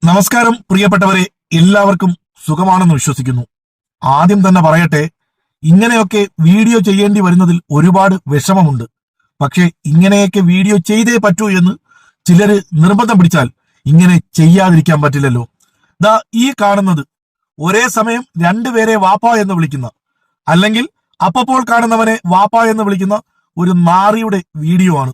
നമസ്കാരം പ്രിയപ്പെട്ടവരെ, എല്ലാവർക്കും സുഖമാണെന്ന് വിശ്വസിക്കുന്നു. ആദ്യം തന്നെ പറയട്ടെ, ഇങ്ങനെയൊക്കെ വീഡിയോ ചെയ്യേണ്ടി വരുന്നതിൽ ഒരുപാട് വിഷമമുണ്ട്. പക്ഷെ ഇങ്ങനെയൊക്കെ വീഡിയോ ചെയ്തേ പറ്റൂ എന്ന് ചിലര് നിർബന്ധം പിടിച്ചാൽ ഇങ്ങനെ ചെയ്യാതിരിക്കാൻ പറ്റില്ലല്ലോ. ദാ ഈ കാണുന്നത് ഒരേ സമയം രണ്ടുപേരെ വാപ്പ എന്ന് വിളിക്കുന്ന, അല്ലെങ്കിൽ അപ്പോൾ കാണുന്നവനെ വാപ്പ എന്ന് വിളിക്കുന്ന ഒരു നാറിയുടെ വീഡിയോ ആണ്.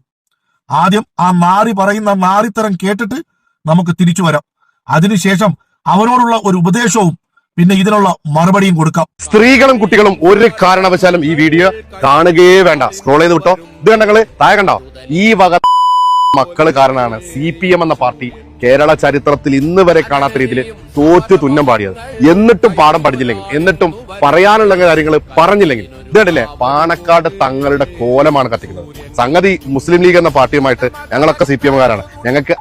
ആദ്യം ആ നാറി പറയുന്ന നാറിത്തരം കേട്ടിട്ട് നമുക്ക് തിരിച്ചു വരാം. അതിനുശേഷം അവരോടുള്ള ഒരു ഉപദേശവും പിന്നെ ഇതിനുള്ള മറുപടിയും കൊടുക്കാം. സ്ത്രീകളും കുട്ടികളും ഒരു കാരണവശാലും ഈ വീഡിയോ കാണുകയേ വേണ്ട. സ്ക്രോൾ ചെയ്ത് വിട്ടോ. ഇത് കണ്ടങ്ങള് താഴെ കണ്ടോ? ഈ വക മക്കള് കാരണമാണ് CPM എന്ന പാർട്ടി കേരള ചരിത്രത്തിൽ ഇന്ന് വരെ കാണാത്ത രീതിയിൽ തോറ്റു തുന്നം പാടിയത്. എന്നിട്ടും പാഠം പഠിച്ചില്ലെങ്കിൽ, എന്നിട്ടും പറയാനുള്ള കാര്യങ്ങൾ പറഞ്ഞില്ലെങ്കിൽ, ഇത് കണ്ടില്ലേ, പാണക്കാട് തങ്ങളുടെ കോലമാണ് കത്തിക്കുന്നത്. സംഗതി മുസ്ലിം ലീഗ് എന്ന പാർട്ടിയുമായിട്ട് ഞങ്ങളൊക്കെ CPM-കാരാണ്. ഞങ്ങൾക്ക്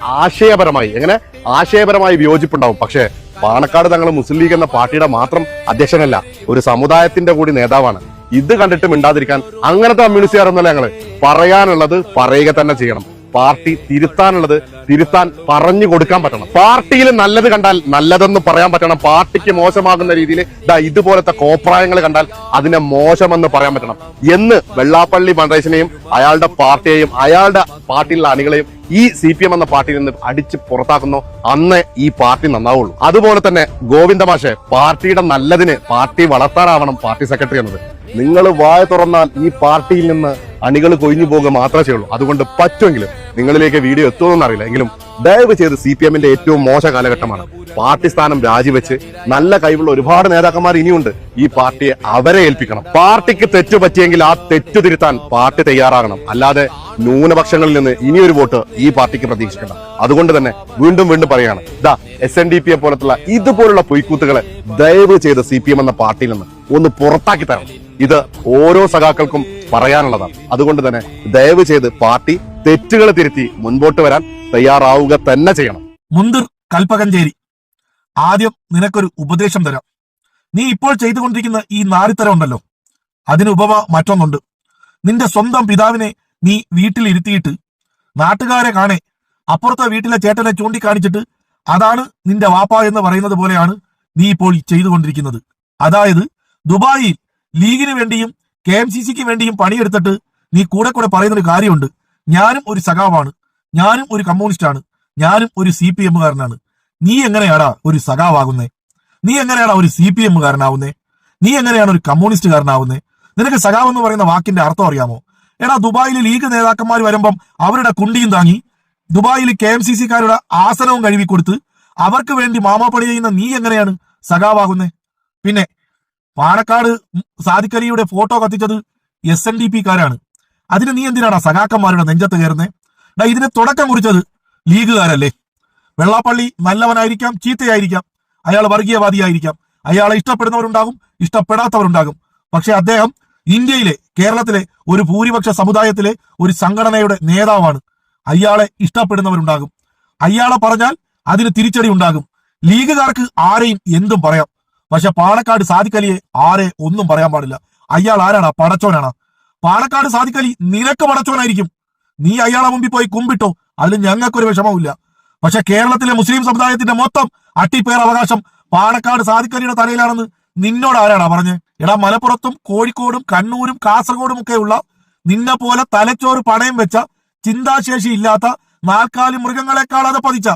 ആശയപരമായി വിയോജിപ്പുണ്ടാവും. പക്ഷേ പാണക്കാട് തങ്ങൾ മുസ്ലിം ലീഗ് എന്ന പാർട്ടിയുടെ മാത്രം അധ്യക്ഷനല്ല, ഒരു സമുദായത്തിന്റെ കൂടി നേതാവാണ്. ഇത് കണ്ടിട്ട് മിണ്ടാതിരിക്കാൻ അങ്ങനത്തെ കമ്മ്യൂണിസ്റ്റുകാരൊന്നുമല്ല ഞങ്ങള്. പറയാനുള്ളത് പറയുക തന്നെ ചെയ്യണം. പാർട്ടി തിരുത്താനുള്ളത് തിരുത്താൻ പറഞ്ഞു കൊടുക്കാൻ പറ്റണം. പാർട്ടിയിൽ നല്ലത് കണ്ടാൽ നല്ലതെന്ന് പറയാൻ പറ്റണം. പാർട്ടിക്ക് മോശമാകുന്ന രീതിയിൽ ഇതുപോലത്തെ കോപ്രായങ്ങൾ കണ്ടാൽ അതിനെ മോശമെന്ന് പറയാൻ പറ്റണം എന്ന് വെള്ളാപ്പള്ളി ഫൗണ്ടേഷനെയും അയാളുടെ പാർട്ടിയെയും അയാളുടെ പാർട്ടിയിലുള്ള അണികളെയും ഈ CPM എന്ന പാർട്ടിയിൽ നിന്ന് അടിച്ച് പുറത്താക്കുന്നു, അന്ന് ഈ പാർട്ടി നന്നാവുള്ളൂ. അതുപോലെ തന്നെ ഗോവിന്ദമാഷെ, പാർട്ടിയുടെ നല്ലതിന് പാർട്ടി വളർത്താനാവണം പാർട്ടി സെക്രട്ടറി എന്നത്. നിങ്ങൾ വായ തുറന്നാൽ ഈ പാർട്ടിയിൽ നിന്ന് അണികൾ കൊഴിഞ്ഞു പോകുക മാത്രമേ ചെയ്യുള്ളൂ. അതുകൊണ്ട് പറ്റുമെങ്കിലും നിങ്ങളിലേക്ക് വീഡിയോ എത്തുമെന്ന് അറിയില്ല എങ്കിലും ദയവ് ചെയ്ത് CPM-ന്റെ ഏറ്റവും മോശ കാലഘട്ടമാണ്. പാർട്ടി സ്ഥാനം രാജിവെച്ച് നല്ല കഴിവുള്ള ഒരുപാട് നേതാക്കന്മാർ ഇനിയുണ്ട്. ഈ പാർട്ടിയെ അവരെ ഏൽപ്പിക്കണം. പാർട്ടിക്ക് തെറ്റു പറ്റിയെങ്കിൽ ആ തെറ്റു തിരുത്താൻ പാർട്ടി തയ്യാറാകണം. അല്ലാതെ ന്യൂനപക്ഷങ്ങളിൽ നിന്ന് ഇനിയൊരു വോട്ട് ഈ പാർട്ടിക്ക് പ്രതീക്ഷിക്കണം. അതുകൊണ്ട് തന്നെ വീണ്ടും പറയാണ്, SNDP പോലത്തുള്ള ഇതുപോലുള്ള പൊയ്ക്കൂത്തുകളെ ദയവ് ചെയ്ത് CPM എന്ന പാർട്ടിയിൽ നിന്ന് ഒന്ന് പുറത്താക്കി തരണം. ഇത് ഓരോ സഖാക്കൾക്കും പറയാനുള്ളതാണ്. അതുകൊണ്ട് തന്നെ ദയവ് ചെയ്ത് പാർട്ടി തെറ്റുകൾ തിരുത്തി മുൻപോട്ട് വരാൻ തയ്യാറാവുക തന്നെ ചെയ്യണം. മുന്തിർ കൽപ്പകഞ്ചേരി, ആദ്യം നിനക്കൊരു ഉപദേശം തരാം. നീ ഇപ്പോൾ ചെയ്തുകൊണ്ടിരിക്കുന്ന ഈ നാരിത്തരം ഉണ്ടല്ലോ, അതിന് ഉപമ മറ്റൊന്നുണ്ട്. നിന്റെ സ്വന്തം പിതാവിനെ നീ വീട്ടിൽ ഇരുത്തിയിട്ട് നാട്ടുകാരെ കാണെ അപ്പുറത്തെ വീട്ടിലെ ചേട്ടനെ ചൂണ്ടിക്കാണിച്ചിട്ട് അതാണ് നിന്റെ വാപ്പ എന്ന് പറയുന്നത് പോലെയാണ് നീ ഇപ്പോൾ ചെയ്തുകൊണ്ടിരിക്കുന്നത്. അതായത് ദുബായിൽ ലീഗിന് വേണ്ടിയും KMCC-ക്ക് വേണ്ടിയും പണിയെടുത്തിട്ട് നീ കൂടെ പറയുന്നൊരു കാര്യമുണ്ട്. ഞാനും ഒരു സഖാവാണ്, ഞാനും ഒരു കമ്മ്യൂണിസ്റ്റാണ്, ഞാനും ഒരു CPM-കാരനാണ്. നീ എങ്ങനെയാടാ ഒരു സഖാവാകുന്നേ? നീ എങ്ങനെയാടാ ഒരു CPM-കാരനാവുന്നേ? നീ എങ്ങനെയാണ് ഒരു കമ്മ്യൂണിസ്റ്റുകാരനാവുന്നേ? നിനക്ക് സഖാവ് എന്ന് പറയുന്ന വാക്കിന്റെ അർത്ഥം അറിയാമോ? എടാ, ദുബായിൽ ലീഗ് നേതാക്കന്മാർ വരുമ്പം അവരുടെ കുണ്ടിയും താങ്ങി ദുബായിൽ KMCC-കാരുടെ ആസനവും കഴുകിക്കൊടുത്ത് അവർക്ക് വേണ്ടി മാമാപ്പണി ചെയ്യുന്ന നീ എങ്ങനെയാണ് സഖാവാകുന്നേ? പിന്നെ പാണക്കാട് സാദിഖ് അലിയുടെ ഫോട്ടോ കത്തിച്ചത് SNDP-കാരാണ്. അതിന് നീ എന്തിനാണ് സഖാക്കന്മാരുടെ നെഞ്ചത്ത് കയറുന്നേ? ഇതിന് തുടക്കം കുറിച്ചത് ലീഗുകാരല്ലേ? വെള്ളാപ്പള്ളി നല്ലവനായിരിക്കാം, ചീത്തയായിരിക്കാം, അയാൾ വർഗീയവാദിയായിരിക്കാം, അയാളെ ഇഷ്ടപ്പെടുന്നവരുണ്ടാകും, ഇഷ്ടപ്പെടാത്തവരുണ്ടാകും. പക്ഷെ അദ്ദേഹം ഇന്ത്യയിലെ, കേരളത്തിലെ ഒരു ഭൂരിപക്ഷ സമുദായത്തിലെ ഒരു സംഘടനയുടെ നേതാവാണ്. അയാളെ ഇഷ്ടപ്പെടുന്നവരുണ്ടാകും, അയാളെ പറഞ്ഞാൽ അതിന് തിരിച്ചടി ഉണ്ടാകും. ലീഗുകാർക്ക് ആരെയും എന്തും പറയാം, പക്ഷെ പാണക്കാട് സാദിഖ് അലിയെ ആരെ ഒന്നും പറയാൻ പാടില്ല. അയാൾ ആരാണ്? പടച്ചോനാണ്. പാണക്കാട് സാദിഖ് അലി നിനക്ക് പടച്ചോനായിരിക്കും. നീ അയാളെ മുമ്പിൽ പോയി കുമ്പിട്ടോ, അതിൽ ഞങ്ങൾക്കൊരു വിഷമവുമില്ല. പക്ഷെ കേരളത്തിലെ മുസ്ലിം സമുദായത്തിന്റെ മൊത്തം അട്ടിപ്പേർ അവകാശം പാണക്കാട് സാദിഖ് അലിയുടെ തലയിലാണെന്ന് നിന്നോട് ആരാടാ പറഞ്ഞ്? എടാ, മലപ്പുറത്തും കോഴിക്കോടും കണ്ണൂരും കാസർഗോഡും ഒക്കെയുള്ള നിന്നെ പോലെ തലച്ചോറ് പണയം വെച്ച, ചിന്താശേഷി ഇല്ലാത്ത, നാൽക്കാലി മൃഗങ്ങളെക്കാൾ അത് പതിച്ച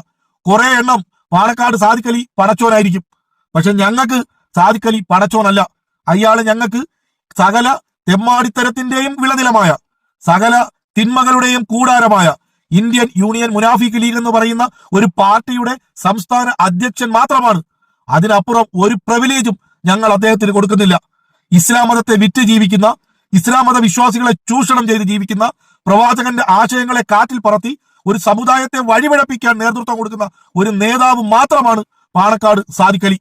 കുറെ എണ്ണം പാണക്കാട് സാദിഖ് അലി പടച്ചോനായിരിക്കും. പക്ഷെ ഞങ്ങൾക്ക് സാദിഖ് അലി പടച്ചോനല്ല. അയാള് ഞങ്ങൾക്ക് സകല തെമ്മാടിത്തരത്തിന്റെയും വിളനിലമായ, സകല തിന്മകളുടെയും കൂടാരമായ ഇന്ത്യൻ യൂണിയൻ മുനാഫിക് ലീഗ് എന്ന് പറയുന്ന ഒരു പാർട്ടിയുടെ സംസ്ഥാന അധ്യക്ഷൻ മാത്രമാണ്. അതിനപ്പുറം ഒരു പ്രിവിലേജും ഞങ്ങൾ അദ്ദേഹത്തിന് കൊടുക്കുന്നില്ല. ഇസ്ലാം മതത്തെ വിറ്റ് ജീവിക്കുന്ന, ഇസ്ലാം മത വിശ്വാസികളെ ചൂഷണം ചെയ്ത് ജീവിക്കുന്ന, പ്രവാചകന്റെ ആശയങ്ങളെ കാറ്റിൽ പറത്തി ഒരു സമുദായത്തെ വഴിപിഴപ്പിക്കാൻ നേതൃത്വം കൊടുക്കുന്ന ഒരു നേതാവ് മാത്രമാണ് പാണക്കാട് സാദിഖ് അലി.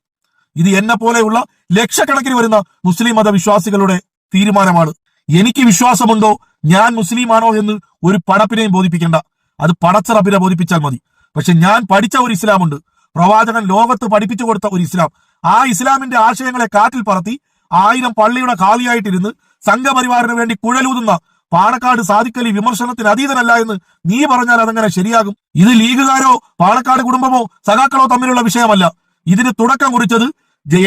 ഇത് എന്നെ പോലെയുള്ള ലക്ഷക്കണക്കിന് വരുന്ന മുസ്ലിം മത വിശ്വാസികളുടെ തീരുമാനമാണ്. എനിക്ക് വിശ്വാസമുണ്ടോ, ഞാൻ മുസ്ലിമാണോ എന്ന് ഒരു പടപ്പിനെയും ബോധിപ്പിക്കേണ്ട. അത് പടച്ച റബ്ബിനെ ബോധിപ്പിച്ചാൽ മതി. പക്ഷെ ഞാൻ പഠിച്ച ഒരു ഇസ്ലാമുണ്ട്, പ്രവാചകൻ ലോകത്ത് പഠിപ്പിച്ചു കൊടുത്ത ഒരു ഇസ്ലാം. ആ ഇസ്ലാമിന്റെ ആശയങ്ങളെ കാറ്റിൽ പറത്തി 1000 പള്ളിയുടെ ഖാലിയായിട്ടിരുന്ന് സംഘപരിവാറിന് വേണ്ടി കുഴലൂതുന്ന പാണക്കാട് സാദിഖ് അലി വിമർശനത്തിന് അതീതനല്ല എന്ന് നീ പറഞ്ഞാൽ അതെങ്ങനെ ശരിയാകും? ഇത് ലീഗുകാരോ പാണക്കാട് കുടുംബമോ സഖാക്കളോ തമ്മിലുള്ള വിഷയമല്ല. ഇതിന് തുടക്കം കുറിച്ചത്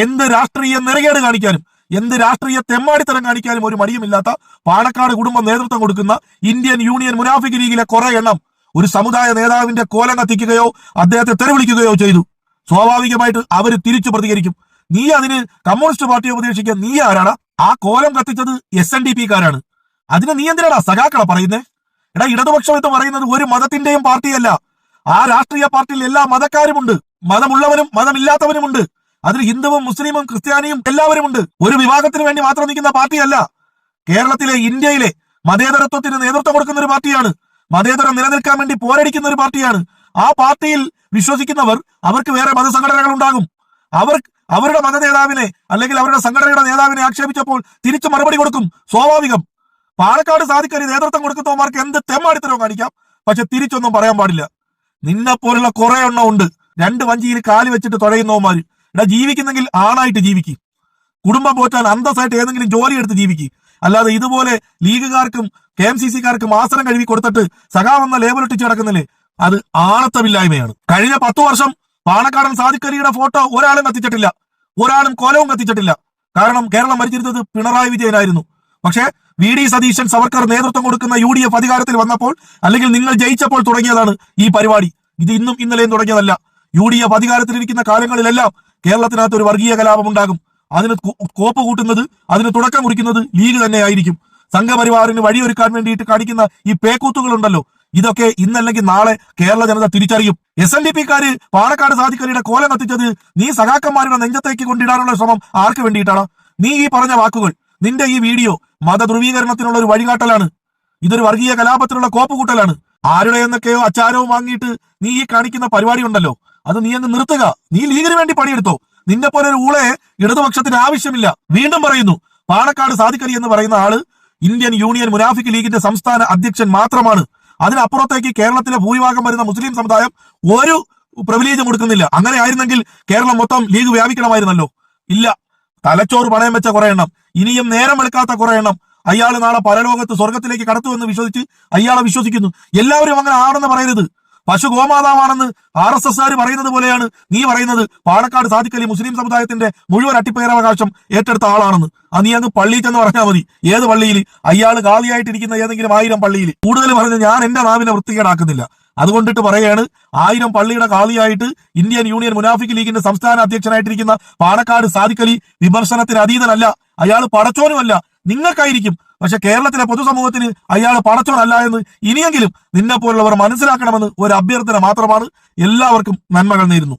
എന്ത് രാഷ്ട്രീയ നിറകേട് കാണിക്കാനും എന്ത് രാഷ്ട്രീയ തെമ്മാടിത്തരം കാണിക്കാനും ഒരു മടിയുമില്ലാത്ത പാണക്കാട് കുടുംബം നേതൃത്വം കൊടുക്കുന്ന ഇന്ത്യൻ യൂണിയൻ മുനാഫിക് ലീഗിലെ കുറെ എണ്ണം ഒരു സമുദായ നേതാവിന്റെ കോലം കത്തിക്കുകയോ അദ്ദേഹത്തെ തെരുവിളിക്കുകയോ ചെയ്തു. സ്വാഭാവികമായിട്ട് അവർ തിരിച്ചു പ്രതികരിക്കും. നീ അതിന് കമ്മ്യൂണിസ്റ്റ് പാർട്ടിയെ ഉപദേശിക്കാൻ നീ ആരാടാ? ആ കോലം കത്തിച്ചത് SNDP കാരാണ്. അതിന് നീ എന്തിനാടാ സഖാക്കളെ പറയുന്നേ? എടാ, ഇടതുപക്ഷം എന്ന് പറയുന്നത് ഒരു മതത്തിന്റെയും പാർട്ടിയല്ല. ആ രാഷ്ട്രീയ പാർട്ടിയിൽ എല്ലാ മതക്കാരുമുണ്ട്, മതമുള്ളവനും മതമില്ലാത്തവനുമുണ്ട്. അതിൽ ഹിന്ദുവും മുസ്ലിമും ക്രിസ്ത്യാനിയും എല്ലാവരുമുണ്ട്. ഒരു വിഭാഗത്തിന് വേണ്ടി മാത്രം നിൽക്കുന്ന പാർട്ടിയല്ല. കേരളത്തിലെ ഇന്ത്യയിലെ മതേതരത്വത്തിന് നേതൃത്വം കൊടുക്കുന്ന ഒരു പാർട്ടിയാണ്. മതേതരം നിലനിൽക്കാൻ വേണ്ടി പോരടിക്കുന്ന ഒരു പാർട്ടിയാണ്. ആ പാർട്ടിയിൽ വിശ്വസിക്കുന്നവർ അവർക്ക് വേറെ മതസംഘടനകൾ ഉണ്ടാകും. അവരുടെ മത നേതാവിനെ അല്ലെങ്കിൽ അവരുടെ സംഘടനയുടെ നേതാവിനെ ആക്ഷേപിച്ചപ്പോൾ തിരിച്ചു മറുപടി കൊടുക്കും. സ്വാഭാവികം. പാലക്കാട് സാദിഖ് അലി നേതൃത്വം കൊടുക്കുന്നവന്മാർക്ക് എന്ത് തെമ്മാടിത്തരവും കാണിക്കാം, പക്ഷെ തിരിച്ചൊന്നും പറയാൻ പാടില്ല. നിന്നെ പോലുള്ള കുറെ എണ്ണം ഉണ്ട് രണ്ട് വഞ്ചിയിൽ കാലി വെച്ചിട്ട് തുഴയുന്നവന്മാര്. എടാ, ജീവിക്കുന്നെങ്കിൽ ആണായിട്ട് ജീവിക്കും. കുടുംബം പോറ്റാൻ അന്തസ്സായിട്ട് ഏതെങ്കിലും ജോലി എടുത്ത് ജീവിക്കും. അല്ലാതെ ഇതുപോലെ ലീഗുകാർക്കും KMCC-കാർക്കും ആസനം കഴുകി കൊടുത്തിട്ട് സഖാവെന്ന ലേബലിട്ടിച്ച് കിടക്കുന്നില്ലേ, അത് ആണത്തമില്ലായ്മയാണ്. കഴിഞ്ഞ 10 വർഷം പാണക്കാടൻ സാദിഖ് അലിയുടെ ഫോട്ടോ ഒരാളും കത്തിച്ചിട്ടില്ല, ഒരാളും കോലവും കത്തിച്ചിട്ടില്ല. കാരണം കേരളം ഭരിച്ചിരുന്നത് പിണറായി വിജയനായിരുന്നു. പക്ഷേ VD സതീശൻ സവർക്കർ നേതൃത്വം കൊടുക്കുന്ന UDF അധികാരത്തിൽ വന്നപ്പോൾ അല്ലെങ്കിൽ നിങ്ങൾ ജയിച്ചപ്പോൾ തുടങ്ങിയതാണ് ഈ പരിപാടി. ഇത് ഇന്നും ഇന്നലെയും തുടങ്ങിയതല്ല. UDF അധികാരത്തിലിരിക്കുന്ന കാലങ്ങളിലെല്ലാം കേരളത്തിനകത്ത് ഒരു വർഗീയ കലാപം ഉണ്ടാകും. അതിന് കോപ്പ് കൂട്ടുന്നത്, അതിന് തുടക്കം കുറിക്കുന്നത് ലീഗ് തന്നെയായിരിക്കും. സംഘപരിവാറിന് വഴിയൊരുക്കാൻ വേണ്ടിയിട്ട് കാണിക്കുന്ന ഈ പേക്കൂത്തുകളുണ്ടല്ലോ, ഇതൊക്കെ ഇന്നല്ലെങ്കിൽ നാളെ കേരള ജനത തിരിച്ചറിയും. SNDP-ക്കാര് പാണക്കാട് സാദിഖ് അലിയുടെ കോലം കത്തിച്ചത് നീ സഖാക്കന്മാരുടെ നെഞ്ചത്തേക്ക് കൊണ്ടിടാനുള്ള ശ്രമം ആർക്ക് വേണ്ടിയിട്ടാണ്? നീ ഈ പറഞ്ഞ വാക്കുകൾ, നിന്റെ ഈ വീഡിയോ മത ധ്രുവീകരണത്തിനുള്ള ഒരു വഴികാട്ടലാണ്. ഇതൊരു വർഗീയ കലാപത്തിനുള്ള കോപ്പ് കൂട്ടലാണ്. ആരുടെ എന്നൊക്കെയോ അച്ചാരവും വാങ്ങിയിട്ട് നീ ഈ കാണിക്കുന്ന പരിപാടി ഉണ്ടല്ലോ, അത് നീ അങ്ങ് നിർത്തുക. നീ ലീഗിന് വേണ്ടി പണിയെടുത്തോ. നിന്നെ പോലെ ഒരു ഊളെ ഇടതുപക്ഷത്തിന് ആവശ്യമില്ല. വീണ്ടും പറയുന്നു, പാണക്കാട് സാദിഖ് അലി എന്ന് പറയുന്ന ആള് ഇന്ത്യൻ യൂണിയൻ മുനാഫിക് ലീഗിന്റെ സംസ്ഥാന അധ്യക്ഷൻ മാത്രമാണ്. അതിനപ്പുറത്തേക്ക് കേരളത്തിലെ ഭൂരിഭാഗം വരുന്ന മുസ്ലിം സമുദായം ഒരു പ്രിവിലേജും കൊടുക്കുന്നില്ല. അങ്ങനെ ആയിരുന്നെങ്കിൽ കേരളം മൊത്തം ലീഗ് വ്യാപിക്കണമായിരുന്നല്ലോ. ഇല്ല, തലച്ചോറ് പണയം വെച്ച കുറെ എണ്ണം, ഇനിയും നേരം എടുക്കാത്ത കുറെ എണ്ണം അയാൾ നാളെ പരലോകത്ത് സ്വർഗത്തിലേക്ക് കടത്തുമെന്ന് വിശ്വസിച്ച് അയാളെ വിശ്വസിക്കുന്നു. എല്ലാവരും അങ്ങനെ ആണെന്ന് പറയരുത്. പശു ഗോമാതാവാണെന്ന് RSS-കാര് പറയുന്നത് പോലെയാണ് നീ പറയുന്നത് പാണക്കാട് സാദിഖ് അലി മുസ്ലിം സമുദായത്തിന്റെ മുഴുവൻ അട്ടിപ്പേരവകാശം ഏറ്റെടുത്ത ആളാണെന്ന്. നീ അങ്ങ് പള്ളിയിൽ ചെന്ന് പറഞ്ഞാൽ മതി. ഏത് പള്ളിയിൽ? അയാൾ കാലിയായിട്ടിരിക്കുന്ന ഏതെങ്കിലും 1000 പള്ളിയിൽ. കൂടുതൽ പറഞ്ഞ് ഞാൻ എന്റെ നാവിനെ വൃത്തികേടാക്കുന്നില്ല. അതുകൊണ്ടിട്ട് പറയാണ്, 1000 പള്ളിയുടെ കാലിയായിട്ട് ഇന്ത്യൻ യൂണിയൻ മുനാഫിക് ലീഗിന്റെ സംസ്ഥാന അധ്യക്ഷനായിട്ടിരിക്കുന്ന പാണക്കാട് സാദിഖ് അലി വിമർശനത്തിന് അതീതനല്ല. അയാൾ പടച്ചോനുമല്ല, നിങ്ങൾക്കായിരിക്കും. പക്ഷെ കേരളത്തിലെ പൊതുസമൂഹത്തിന് അയാൾ പടച്ചോനല്ല എന്ന് ഇനിയെങ്കിലും നിന്നെ പോലുള്ളവർ മനസ്സിലാക്കണമെന്ന് ഒരു അഭ്യർത്ഥന മാത്രമാണ്. എല്ലാവർക്കും നന്മകൾ നേരുന്നു.